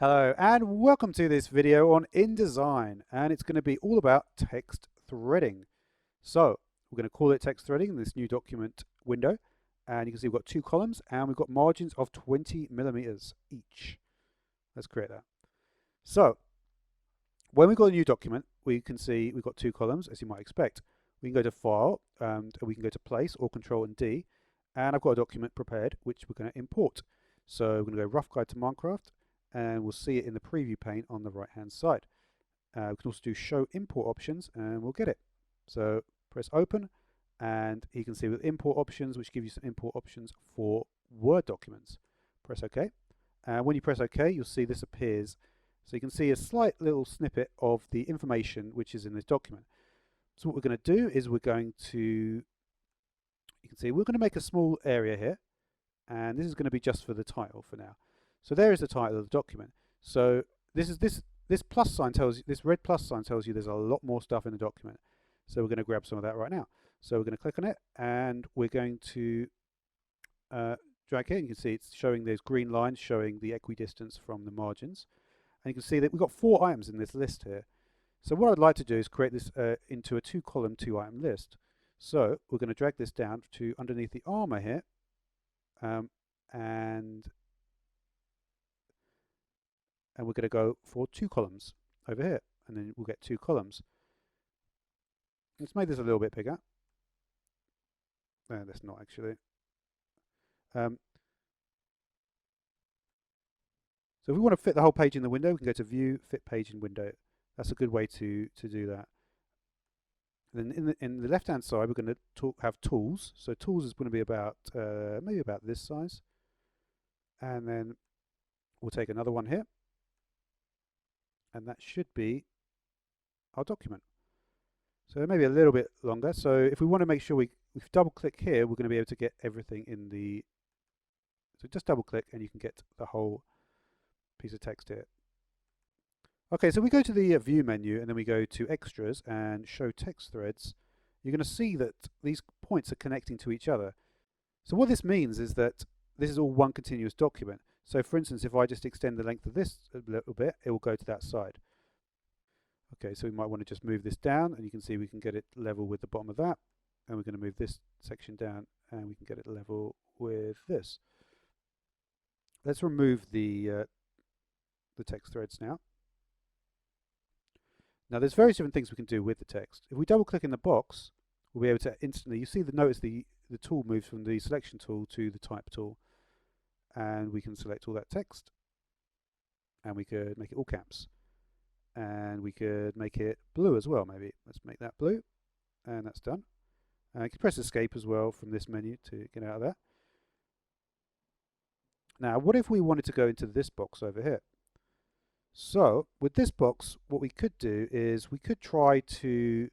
Hello and welcome to this video on InDesign, and it's going to be all about text threading. So we're going to call it text threading in this new document window, and you can see we've got two columns and we've got margins of 20 millimeters each. Let's create that. So when we've got a new document, we can see we've got two columns, as you might expect. We can go to File, and we can go to Place or Control and D, and I've got a document prepared which we're going to import. So we're going to go Rough Guide to Minecraft, and we'll see it in the preview pane on the right hand side. We can also do show import options and we'll get it. So press open, and you can see with import options, which give you some import options for Word documents. Press OK, and when you press OK, you'll see this appears. So you can see a slight little snippet of the information which is in this document. So what we're going to do is we're going to, you can see we're going to make a small area here, and this is going to be just for the title for now. So there is the title of the document. So this plus sign tells you, this red plus sign tells you there's a lot more stuff in the document. So we're going to grab some of that right now. So we're going to click on it, and we're going to drag it. You can see it's showing those green lines showing the equidistance from the margins. And you can see that we've got 4 items in this list here. So what I'd like to do is create this into a 2-column, 2-item list. So we're going to drag this down to underneath the armor here, and we're going to go for 2 columns over here, and then we'll get 2 columns. Let's make this a little bit bigger. No, that's not actually. So if we want to fit the whole page in the window, we can go to View, Fit Page in Window. That's a good way to do that. And then in the left-hand side, we're going to have Tools. So Tools is going to be about maybe about this size, and then we'll take another one here, and that should be our document. So maybe a little bit longer. So if we want to make sure if we double click here, we're going to be able to get everything in the, so just double click and you can get the whole piece of text here. Okay, so we go to the View menu, and then we go to Extras and Show Text Threads. You're going to see that these points are connecting to each other. So what this means is that this is all one continuous document. So for instance, if I just extend the length of this a little bit, it will go to that side. Okay, so we might want to just move this down, and you can see we can get it level with the bottom of that. And we're going to move this section down, and we can get it level with this. Let's remove the text threads now. Now there's various different things we can do with the text. If we double click in the box, we'll be able to instantly, you see notice the tool moves from the selection tool to the type tool. And we can select all that text, and we could make it all caps, and we could make it blue as well. Maybe let's make that blue, and that's done. And you can press escape as well from this menu to get out of that. Now what if we wanted to go into this box over here? So with this box, what we could do is we could try to,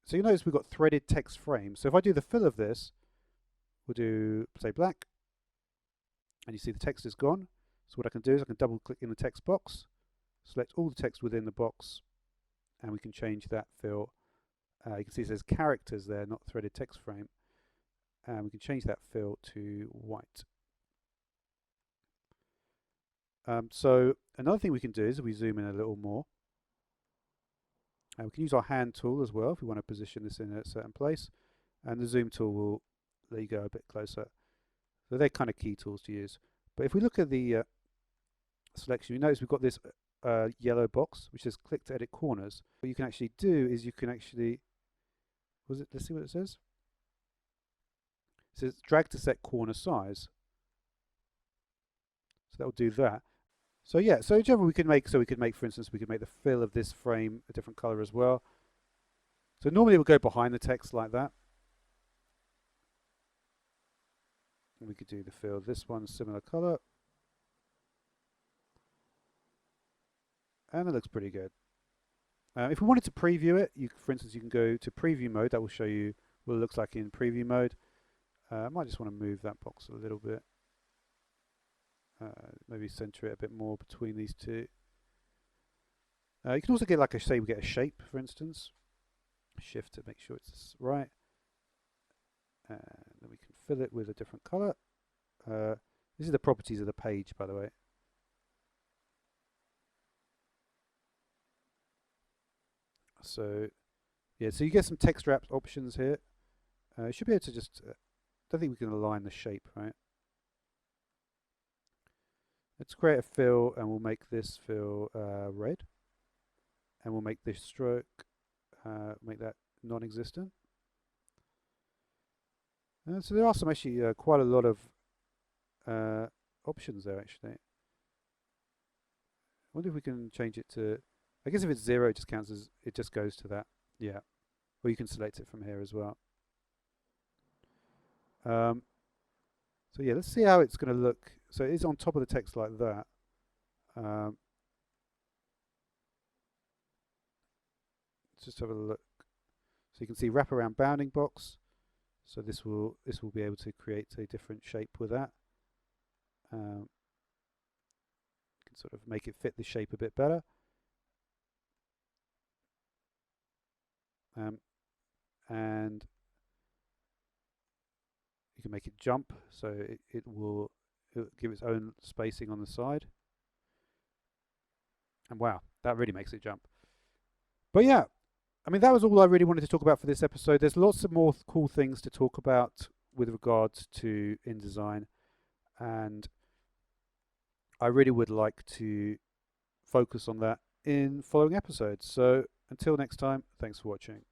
so you notice we've got threaded text frames. So if I do the fill of this, we'll do, say, black, and you see the text is gone. So what I can do is I can double click in the text box, select all the text within the box, and we can change that fill. You can see it says characters there, not threaded text frame, and we can change that fill to white. So another thing we can do is we zoom in a little more. We can use our hand tool as well if we want to position this in a certain place, and the zoom tool will let you go a bit closer. So they're kind of key tools to use. But if we look at the selection, you notice we've got this yellow box which says click to edit corners. What you can actually do is you can actually, let's see what it says. It says drag to set corner size. So that will do that. So yeah, so in general we could make, for instance, we could make the fill of this frame a different color as well. So normally it would go behind the text like that. And we could do the fill of this one, similar color. And it looks pretty good. If we wanted to preview it, for instance, you can go to preview mode. That will show you what it looks like in preview mode. I might just want to move that box a little bit. Maybe center it a bit more between these two. You can also get, like I say, we get a shape, for instance. Shift to make sure it's right. And then we can fill it with a different color. This is the properties of the page, by the way. So yeah, so you get some text wrap options here. You should be able to just, don't think we can align the shape, right? Let's create a fill and we'll make this fill red. And we'll make this stroke, make that non-existent. So there are some actually quite a lot of options there actually. I wonder if we can change it to, I guess if it's 0 it just counts as, it just goes to that. Yeah. Or you can select it from here as well. So yeah, let's see how it's going to look. So it is on top of the text like that. Let's just have a look. So you can see wraparound bounding box. So this will be able to create a different shape with that. You can sort of make it fit the shape a bit better. And you can make it jump, so it will give its own spacing on the side. And wow, that really makes it jump. But yeah, I mean, that was all I really wanted to talk about for this episode. There's lots of more cool things to talk about with regards to InDesign, and I really would like to focus on that in following episodes. So until next time, thanks for watching.